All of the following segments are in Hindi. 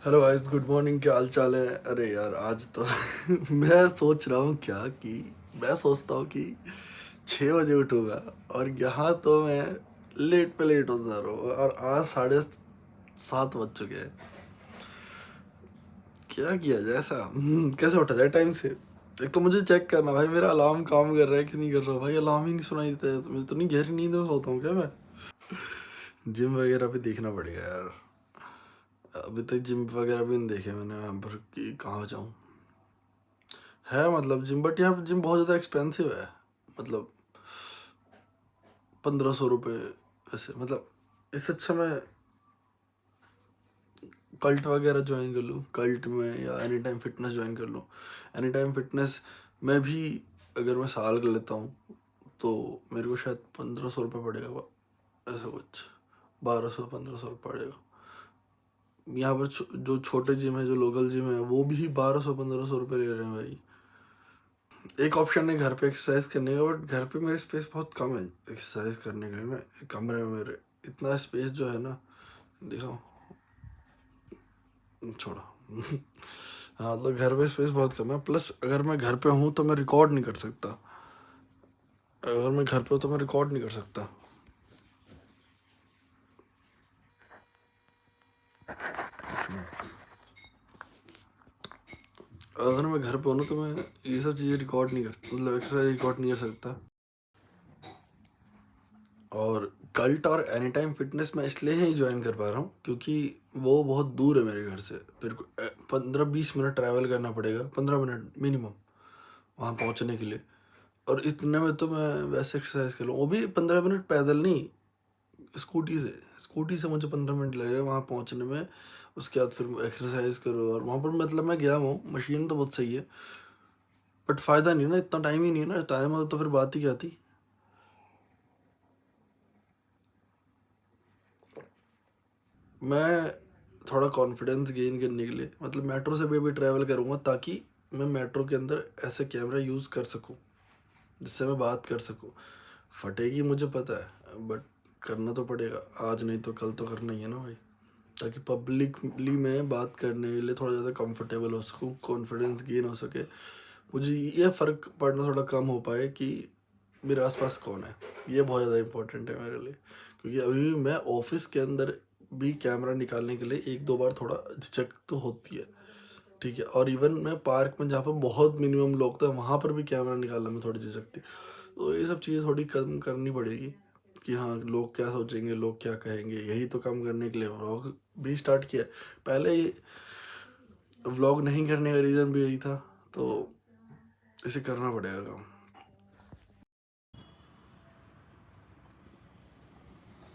Hello guys, good morning. क्या हाल चाल है? अरे यार, आज तो मैं सोच रहा हूँ क्या कि मैं सोचता हूँ कि 6 बजे उठूंगा और यहाँ तो मैं लेट पे लेट होता रहा हूँ और आज 7:30 बज चुके हैं। क्या किया जाए ऐसा? कैसे उठा जाए टाइम से? एक तो मुझे चेक करना भाई, मेरा अलार्म काम कर रहा है कि नहीं कर रहा। भाई अलार्म ही नहीं सुनाई देता है, तो मुझे तो नहीं, गहरी नींद में सोता हूँ क्या मैं? जिम वगैरह भी देखना पड़ेगा यार। अभी तक जिम वगैरह भी नहीं देखे मैंने यहाँ पर कि कहाँ जाऊँ। है मतलब जिम, बट यहाँ पे जिम बहुत ज़्यादा एक्सपेंसिव है। मतलब 1500 रुपये ऐसे। मतलब इससे अच्छा मैं कल्ट वगैरह ज्वाइन कर लूँ, कल्ट में, या एनी टाइम फिटनेस ज्वाइन कर लूँ। एनी टाइम फिटनेस में भी अगर मैं साल कर लेता हूँ तो मेरे को शायद 1500 रुपये पड़ेगा, ऐसा कुछ 1200-1500 पड़ेगा। यहाँ पर जो छोटे जिम है, जो लोकल जिम है, वो भी 1200-1500 रुपये ले रहे हैं भाई। एक ऑप्शन है घर पे एक्सरसाइज करने का, बट घर पे मेरे स्पेस बहुत कम है एक्सरसाइज करने के लिए ना। कमरे में मेरे इतना स्पेस जो है ना, दिखाओ, छोड़ो। हाँ, तो घर पे स्पेस बहुत कम है। प्लस अगर मैं घर पे हूँ तो मैं रिकॉर्ड नहीं कर सकता। अगर मैं घर पे हूँ तो मैं रिकॉर्ड नहीं कर सकता। अगर मैं घर पे हूँ ना तो मैं ये सब चीज़ें रिकॉर्ड नहीं कर, मतलब एक्सरसाइज रिकॉर्ड नहीं कर सकता। और कल्ट और एनी टाइम फिटनेस मैं इसलिए ही ज्वाइन कर पा रहा हूँ क्योंकि वो बहुत दूर है मेरे घर से। फिर 15-20 मिनट ट्रैवल करना पड़ेगा, 15 मिनट मिनिमम वहाँ पहुँचने के लिए। और इतने में तो मैं वैसे एक्सरसाइज कर लूँ, वो भी 15 मिनट पैदल नहीं, स्कूटी से मुझे 15 मिनट लगेगा वहाँ पहुँचने में। उसके बाद फिर एक्सरसाइज करो, और वहाँ पर मतलब मैं गया हूँ, मशीन तो बहुत सही है, बट फ़ायदा नहीं ना, इतना टाइम ही नहीं है ना। टाइम होता तो फिर बात ही क्या थी। मैं थोड़ा कॉन्फिडेंस गेन करने के लिए मतलब मेट्रो से भी अभी ट्रैवल करूँगा, ताकि मैं मेट्रो के अंदर ऐसे कैमरा यूज़ कर सकूँ जिससे मैं बात कर सकूँ। फटेगी मुझे पता है, बट करना तो पड़ेगा, आज नहीं तो कल तो करना ही है ना भाई। ताकि पब्लिकली मैं बात करने के लिए थोड़ा ज़्यादा कंफर्टेबल हो सकूँ, कॉन्फिडेंस गेन हो सके, मुझे ये फ़र्क पड़ना थोड़ा कम हो पाए कि मेरे आसपास कौन है। ये बहुत ज़्यादा इंपॉर्टेंट है मेरे लिए, क्योंकि अभी भी मैं ऑफिस के अंदर भी कैमरा निकालने के लिए एक दो बार थोड़ा झिझक तो होती है, ठीक है। और इवन मैं पार्क में जहाँ पर बहुत मिनिमम लोग थे वहाँ पर भी कैमरा निकालने में थोड़ी झिझकती। तो ये सब चीज़ें थोड़ी कम करनी पड़ेगी कि हाँ, लोग क्या सोचेंगे, लोग क्या कहेंगे। यही तो कम करने के लिए व्लॉग भी स्टार्ट किया। पहले व्लॉग नहीं करने का रीज़न भी यही था, तो इसे करना पड़ेगा काम।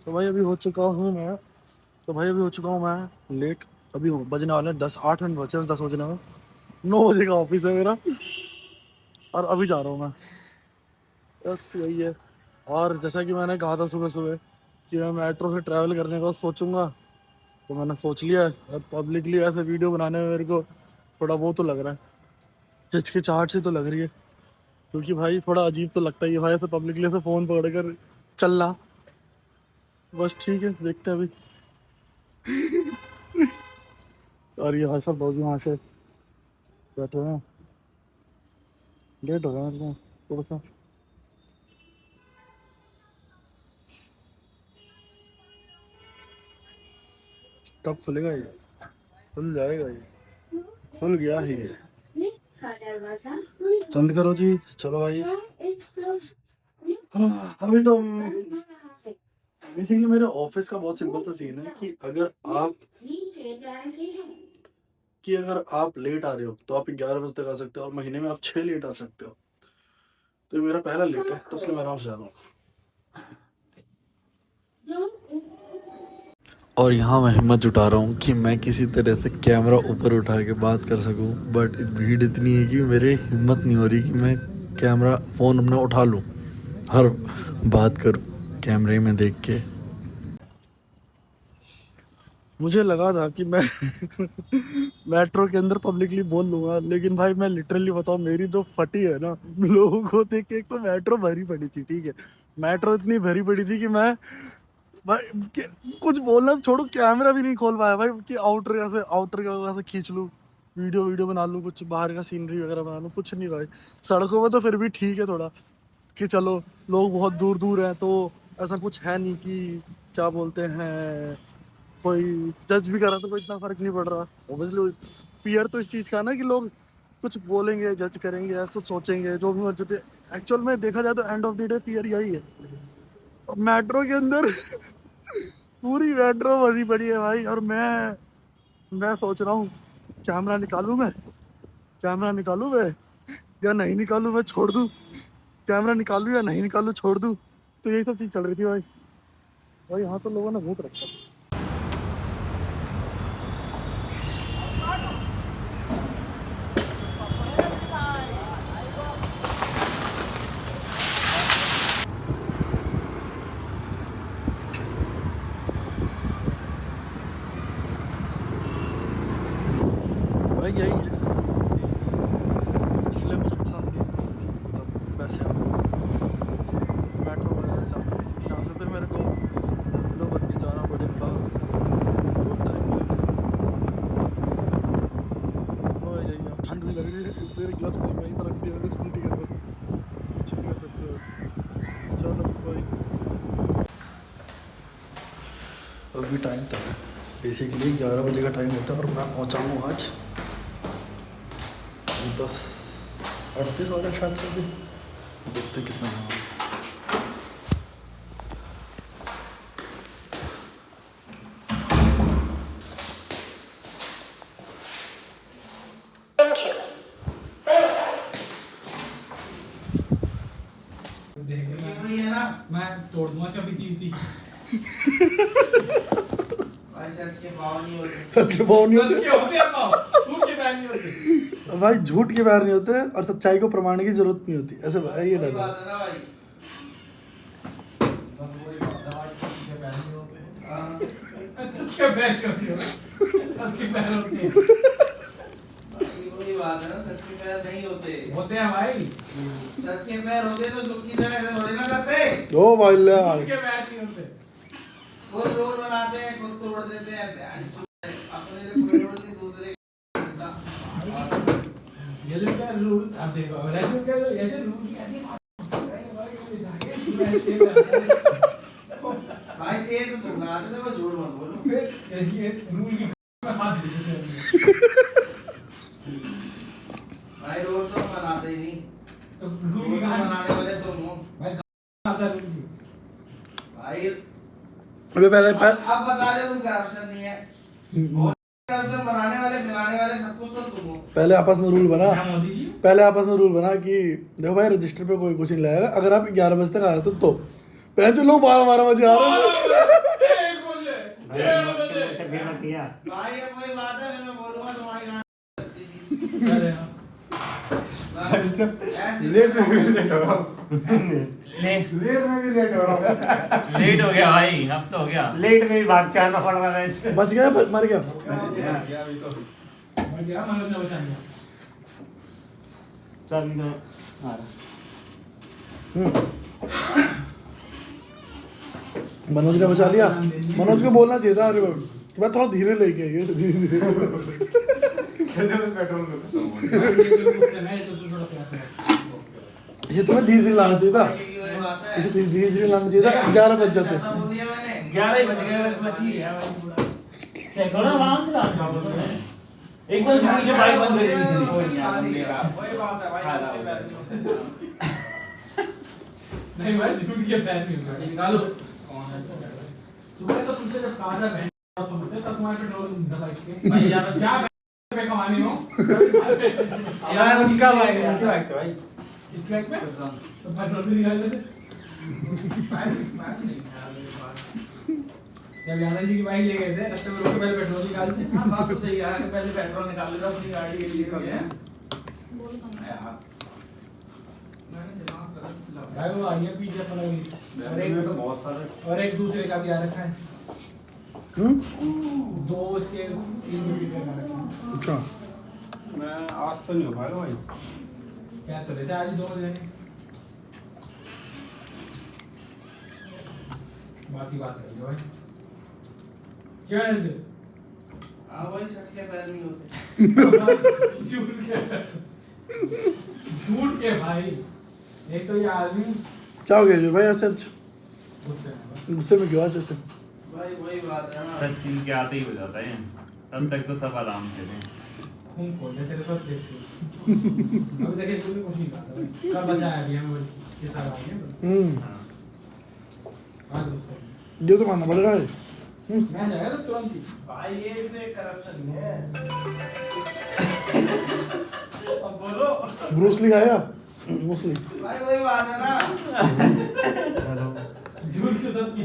तो भाई अभी हो चुका हूँ मैं तो भाई अभी हो चुका हूँ मैं लेट। अभी बजने वाले हैं 10, 8 मिनट बचे, बस 10 बजने में। 9 बजे का ऑफिस है मेरा और अभी जा रहा हूँ मैं। बस यही है। और जैसा कि मैंने कहा था सुबह सुबह कि मैं मेट्रो से ट्रैवल करने का सोचूंगा, तो मैंने सोच लिया है। अब पब्लिकली ऐसे वीडियो बनाने में मेरे को थोड़ा वो तो लग रहा है, हिचकिचाहट सी तो लग रही है। क्योंकि भाई थोड़ा अजीब तो लगता ही है भाई ऐसे पब्लिकली ऐसे फ़ोन पकड़ कर चलना। बस ठीक है, देखते हैं अभी। और ये भाई सब लोग यहाँ से बैठे हुए हैं, लेट हो गया मेरे को थोड़ा सा। कब खुलेगा ये? खुल जाएगा ये, खुल गया ही ये। बंद करो जी, चलो भाई। अभी तो बेसिकली मेरे ऑफिस का बहुत सिंपल सा सीन है कि अगर आप लेट आ रहे हो तो आप 11 बजे तक आ सकते हो, और महीने में आप 6 लेट आ सकते हो। तो ये मेरा पहला लेट है, तो इसलिए मैं आराम से जा रहा हूँ। और यहाँ मैं हिम्मत जुटा रहा हूँ कि मैं किसी तरह से कैमरा ऊपर उठा के बात कर सकूँ, बट भीड़ इतनी है कि मेरी हिम्मत नहीं हो रही कि मैं कैमरा फ़ोन अपना उठा लूँ, हर बात करूँ कैमरे में देख के। मुझे लगा था कि मैं मेट्रो के अंदर पब्लिकली बोल लूंगा, लेकिन भाई मैं लिटरली बताऊं, मेरी जो फटी है ना लोगों को देख के। एक तो मेट्रो भरी पड़ी थी, ठीक है, मेट्रो इतनी भरी पड़ी थी कि मैं भाई कुछ बोलना छोड़ो, कैमरा भी नहीं खोल पाया भाई कि आउटर का कैसे खींच लूँ, वीडियो बना लूँ, कुछ बाहर का सीनरी वगैरह बना लूँ, कुछ नहीं भाई। सड़कों में तो फिर भी ठीक है थोड़ा कि चलो लोग बहुत दूर दूर हैं तो ऐसा कुछ है नहीं कि क्या बोलते हैं, कोई जज भी कर रहा तो कोई इतना फर्क नहीं पड़ रहा। ऑब्वियसली फियर तो इस चीज़ का ना कि लोग कुछ बोलेंगे, जज करेंगे या कुछ सोचेंगे, जो भी मर्जी। एक्चुअल में देखा जाए तो end of the day fear यही है। मेट्रो के अंदर पूरी मेट्रो भरी पड़ी है भाई, और मैं सोच रहा हूँ कैमरा निकालूं मैं, कैमरा निकालूं मैं या नहीं निकालूं, मैं छोड़ दूं, कैमरा निकालूं या नहीं निकालूं, छोड़ दूं। तो यही सब चीज़ चल रही थी भाई। भाई यहाँ तो लोगों ने भूत रखा है। भाई यही है, इसलिए मुझे पसंद नहीं है मतलब वैसे मेट्रो वगैरह से यहाँ से फिर मेरे को लोग बन के जाना पड़ेगा तो टाइम लगेगा। यही है, ठंड भी लग रही है, मेरे ग्लव्स थे वहीं पर रख दिए मैंने स्कूटी के ऊपर, कुछ नहीं कर सकते बस। चलो भाई, अभी टाइम था बेसिकली 11 बजे का टाइम होता है और मैं पहुँचा हूँ आज 10:38 वाला शायद से भी, देखते कितना हुआ। वही है ना, मैं तोड़ दूंगा कभी तीन भाई सच के पाव नहीं होते, सच के पाँव नहीं सच होते के होते हैं पाव, झूठ के पैर नहीं होते। भाई, झूठ के पैर नहीं होते और सच्चाई को प्रमाण की जरूरत नहीं होती, ऐसे ये वही डर बात है ना भाई, बस वही बात है भाई, सच के पैर नहीं होते। हाँ, सच के पैर क्यों नहीं होते, सच के पैर होते हैं। वही बात है ना, सच के पैर नहीं होते, होते हैं भाई। सच के पैर होते तो झूठ की तरह ऐसे थोड़ी ना करते। ओ भाई ले झूठ के पैर नहीं होते, खुद रोड बनाते हैं, खुद तोड़ देते हैं, अपने लिए कोई रोड नहीं, दूसरे ये जो क्या रूल आप देखो, रेड का जो ये जो रूल क्या भाई तेल तो दूंगा, आते तो मैं झूठ मत बोलूं, ये रूल की मैं हाथ दे देते हैं भाई, रोड तो बनाते ही नहीं, तो रूल की बनाने वाले तुम हो भाई, आता रूल की भाई। अबे पहले अब बता रहे तुम करप्शन नहीं है, और करप्शन बनाने वाले मिलाने वाले सब कुछ तो तुम हो। पहले आपस में रूल बना, मोदी जी पहले आपस में रूल बना कि देखो भाई रजिस्टर पे कोई कुछ नहीं लगाएगा, अगर आप 11 बजे तक आए तो पहले तो लोग 12 बजे आ रहे हैं। भाई ये कोई बात है, मैं बोलूंगा तुम्हारी लेट में भी लेट हो गया भाई, अब तो हो गया। लेट में भी भाग के आना पड़ रहा है। बच गया, मर गया। चल मैं आ रहा। मनोज ने बचा लिया। मनोज को बोलना चाहिए था, अरे मैं थोड़ा धीरे लेके आइए, धीरे धीरे इसे तुम्हें धीरे धीरे लाना चाहिए था, इसे धीरे धीरे लाना चाहिए था। 11 बज जाते, 11 ही बज गए, बस बची है सैकड़ों आराम से काम कर रहे हैं। एकदम से बाइक बंद कर दी वही बात है भाई, नहीं भाई झूठ के पैर नहीं होते, निकालो कौन है तुम्हें, तो तुमसे जब कहा था बहन तुमसे तब तुम्हारे पेट्रोल दबा के भाई यार क्या पे कमानी हो यार उनका बाइक है, उनकी बाइक है भाई, इस बाइक में तो पेट्रोल भी निकाल लेते जब यादव जी की बाइक ले गए थे, रास्ते में रोक के पहले पेट्रोल निकालते। हाँ बात तो सही है, पहले पेट्रोल निकाल लेता अपनी गाड़ी के लिए कभी है यार, भाई वो आइए पीछे अपना भी, और एक तो बहुत सारे, और एक दूसरे का भी आ रखा है, दो इसके 3 मिनट का रखा है। अच्छा मैं आज तो नहीं हो पाएगा भाई, क्या तो रहता आज 2 जने बाकी बात करिए भाई क्या है ये हाँ भाई सच के पैर नहीं होते। झूठ के भाई एक तो ये आदमी क्या हो गया जी भाई ऐसे अच्छा गुस्से में है। गुस्से में क्यों आज ऐसे भाई वही बात है ना। सच चीज के आते ही हो जाता है, तब तक तो सब आराम से थे। खून खोल दे तेरे पास देख अभी देखिए कुछ नहीं कहा था भाई। कब बचाया अभी हमें ये सारा आ गया हाँ। आज दोस्तों ये तो मानना पड़ेगा ये। मैं जाएगा तो तुरंत ही भाई ये इसमें करप्शन है। अब बोलो। ब्रूसली खाया ब्रूसली भाई वही बात है ना। झूठ से दस की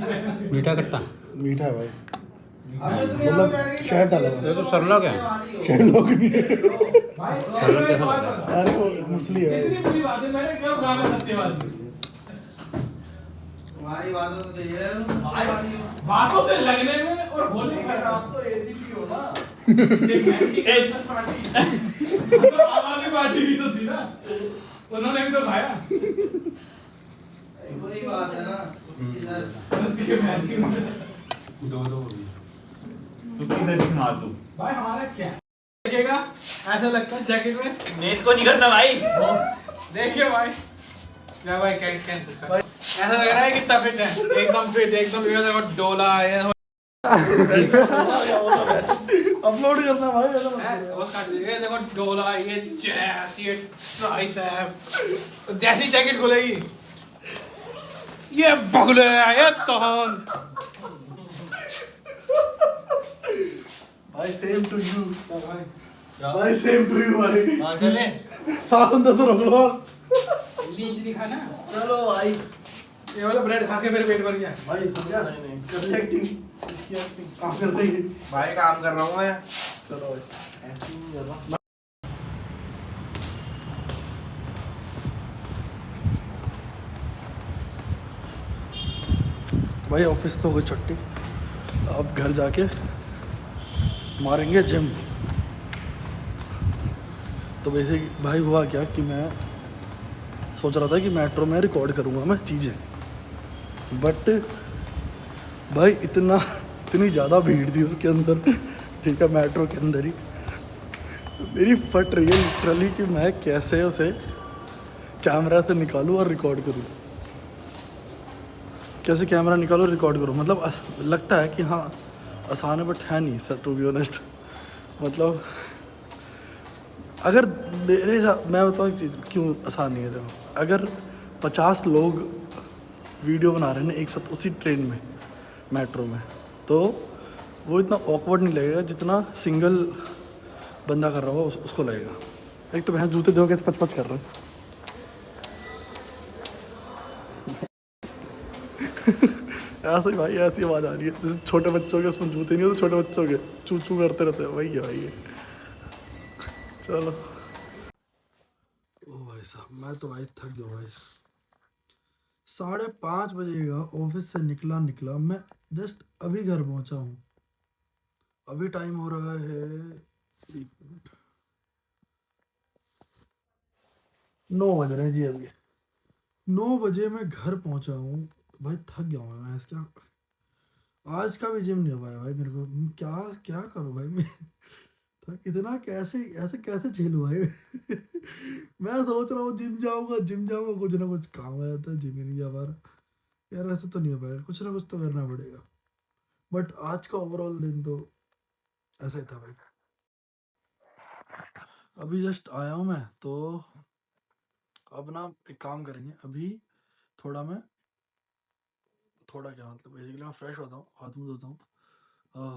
मीठा खट्टा मीठा है भाई अब तो तुम्हें मतलब शहद डाला हुआ है। ये तो सरला क्या है? शहद लोग नहीं है। भाई चलो, एक कैसा और लगा? बता। अरे वो मूसली है इतनी बुरी बात है मैंने कब कहा मैं सत्यवादी हूँ? तुम्हारी बातों तो ये है। भाई बातों से लगने में और बोलने में लेकिन आप तो एसीपी हो ना। आम आदमी पार्टी भी तो थी ना उन्होंने भी तो खाया वही बात है ना। इधर तू किधर दिखा तू? भाई हमारा क्या है? देखिएगा ऐसा लगता है जैकेट में नेट को नहीं करना भाई। देखिए भाई क्या भाई कैंसिल कर ऐसा लग रहा है कि फिट है एकदम फिट एकदम ये देखो डोला है अपलोड करना भाई ऐसा मत करो। वो काट दीजिए ये देखो डोला ये चेस्ट ये ट्राइसेप जैसी जैकेट खुलेगी ये बगले ये तो भाई सेम टू यू भाई भाई सेम टू यू भाई हाँ चले साथ अंदर तो रख लो लीच नहीं खाना चलो भाई। ये वाला ब्रेड खा के मेरे पेट भर गया भाई हो गया नहीं। कर ली एक्टिंग इसकी एक्टिंग काम कर रही है भाई काम कर रहा हूँ मैं। चलो भाई एक्टिंग कर रहा हूँ। भाई ऑफिस तो हो गई छुट्टी अब घर जाके मारेंगे जिम तो वैसे भाई हुआ क्या कि मैं सोच रहा था कि मेट्रो में रिकॉर्ड करूँगा मैं चीज़ें बट भाई इतनी ज़्यादा भीड़ थी उसके अंदर ठीक है मेट्रो के अंदर ही मेरी फट रही है लिटरली कि मैं कैसे उसे कैमरा से निकालूं और रिकॉर्ड करूं कैसे कैमरा निकालो रिकॉर्ड करो मतलब लगता है कि हाँ आसान है बट है नहीं सर टू बी ऑनेस्ट मतलब अगर मेरे साथ मैं बताऊँ एक चीज़ क्यों आसान नहीं है देखो अगर 50 लोग वीडियो बना रहे हैं ना एक साथ उसी ट्रेन में मेट्रो में तो वो इतना ऑकवर्ड नहीं लगेगा जितना सिंगल बंदा कर रहा होगा उसको लगेगा एक तो मैं जूते दो के पच पच कर रहे हैं ऐसे ही भाई ऐसी आवाज़ आ रही है जैसे छोटे बच्चों के उसमें जूते नहीं होते छोटे बच्चों के चू चू करते रहते हैं वही है भाई ये चलो ओ भाई साहब मैं तो भाई थक गया भाई 5:30 बजेगा ऑफिस से निकला मैं जस्ट अभी घर पहुंचा हूँ अभी टाइम हो रहा है 1 मिनट 9 बज रहे हैं जी अभी 9 बजे मैं घर पहुंचा हूँ भाई थक गया हूँ मैं इसका आज का भी जिम नहीं हो पाया भाई मेरे को क्या क्या करूँ भाई मैं थक इतना कैसे ऐसे कैसे झेलूँ भाई मैं सोच रहा हूँ जिम जाऊँगा कुछ ना कुछ काम आ जाता है जिम ही नहीं जा पा रहा यार ऐसे तो नहीं हो पाएगा कुछ ना कुछ तो करना पड़ेगा बट आज का ओवरऑल दिन तो ऐसा ही था भाई अभी जस्ट आया हूँ मैं तो अब ना एक काम करेंगे अभी थोड़ा क्या मतलब बेसिकली मैं फ्रेश होता हूँ हाथ मुँह धोता हूँ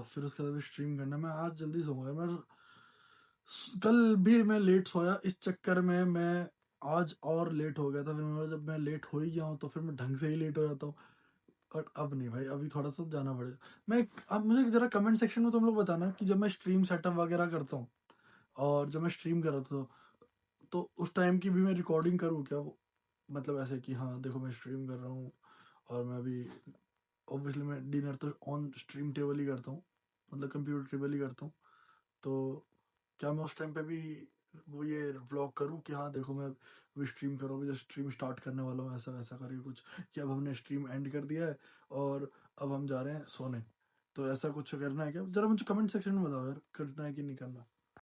फिर उसके बाद अभी स्ट्रीम करना मैं आज जल्दी सोऊंगा मैं कल भी मैं लेट सोया इस चक्कर में मैं आज और लेट हो गया था फिर मैं जब मैं लेट हो ही गया हूँ तो फिर मैं ढंग से ही लेट हो जाता हूँ बट अब नहीं भाई अभी थोड़ा सा जाना पड़ेगा मैं अब मुझे ज़रा कमेंट सेक्शन में तुम लोग बताना कि जब मैं स्ट्रीम सेटअप वगैरह करता हूँ और जब मैं स्ट्रीम कर रहा था तो उस टाइम की भी मैं रिकॉर्डिंग करूँ क्या वो मतलब ऐसे कि हाँ देखो मैं स्ट्रीम कर रहा हूँ और मैं अभी ऑब्वियसली मैं डिनर तो ऑन स्ट्रीम टेबल ही करता हूँ मतलब कंप्यूटर टेबल ही करता हूँ तो क्या मैं उस टाइम पे भी वो ये व्लॉग करूँ कि हाँ देखो मैं अभी स्ट्रीम कर रहा हूँ जब स्ट्रीम स्टार्ट करने वाला हूँ ऐसा वैसा करके कुछ कि अब हमने स्ट्रीम एंड कर दिया है और अब हम जा रहे हैं सोने। तो ऐसा कुछ करना है क्या? जरा मुझे कमेंट सेक्शन में बताओ यार, करना है कि नहीं करना।